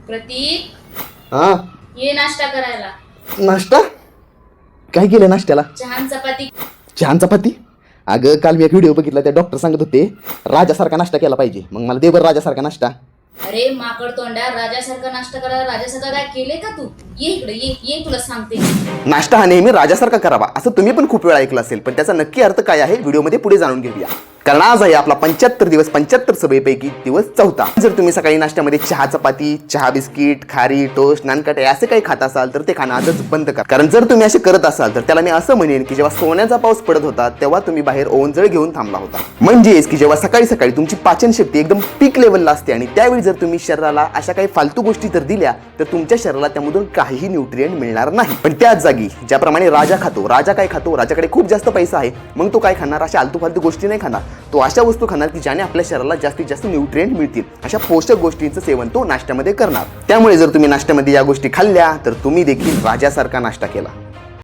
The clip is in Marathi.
प्रतीक हा ये नाश्ता करायला. नाश्ता काय केलं नाश्त्याला? चहा चपाती. छान चपाती. अगं काल मी एक व्हिडिओ बघितला, त्या डॉक्टर सांगत होते राजासारखा नाश्ता केला पाहिजे. मग मला दे बरं राजासारखा नाश्ता. अरे माकड तोंड्या, राजासारखा नाश्ता करायला राजासारखा काय केले का तू? ये इकडे ये ये, तुला सांगते. नाश्ता हा नेहमी राजासारखा करावा असं तुम्ही पण खूप वेळा ऐकलं असेल, पण त्याचा नक्की अर्थ काय आहे व्हिडिओमध्ये पुढे जाणून घेऊया. कारण आज आहे आपला 75 दिवस 75 सवयीपैकी दिवस 4. जर तुम्ही सकाळी नाश्त्यामध्ये चहा चपाती, चहा बिस्किट, खारी, टोस्ट, नानकटे असे काही खात असाल तर ते खाणं आजच बंद करा. कारण जर तुम्ही असे करत असाल तर त्याला मी असं म्हणेन की जेव्हा सोन्याचा पाऊस पडत होता तेव्हा तुम्ही बाहेर ओंजळ घेऊन थांबला होता. म्हणजेच की जेव्हा सकाळी सकाळी तुमची पाचन शक्ती एकदम पीक लेवलला असते आणि त्यावेळी जर तुम्ही शरीराला अशा काही फालतू गोष्टी जर दिल्या तर तुमच्या शरीराला त्यामधून काहीही न्यूट्रिएंट मिळणार नाही. पण त्याच जागी ज्याप्रमाणे राजा खातो, राजा काय खातो, राजाकडे खूप जास्त पैसा आहे, मग तो काय खाणार? अशा आलतू फालतू गोष्टी नाही खाणार. तो अशा वस्तू खाणार की ज्याने आपल्या शरीराला जास्तीत जास्त न्यूट्रिएंट मिळतील. अशा पोषक गोष्टींचं सेवन तो नाश्त्यामध्ये करणार. त्यामुळे जर तुम्ही नाश्त्यामध्ये या गोष्टी खाल्ल्या तर तुम्ही देखील राजासारखा नाश्ता केला.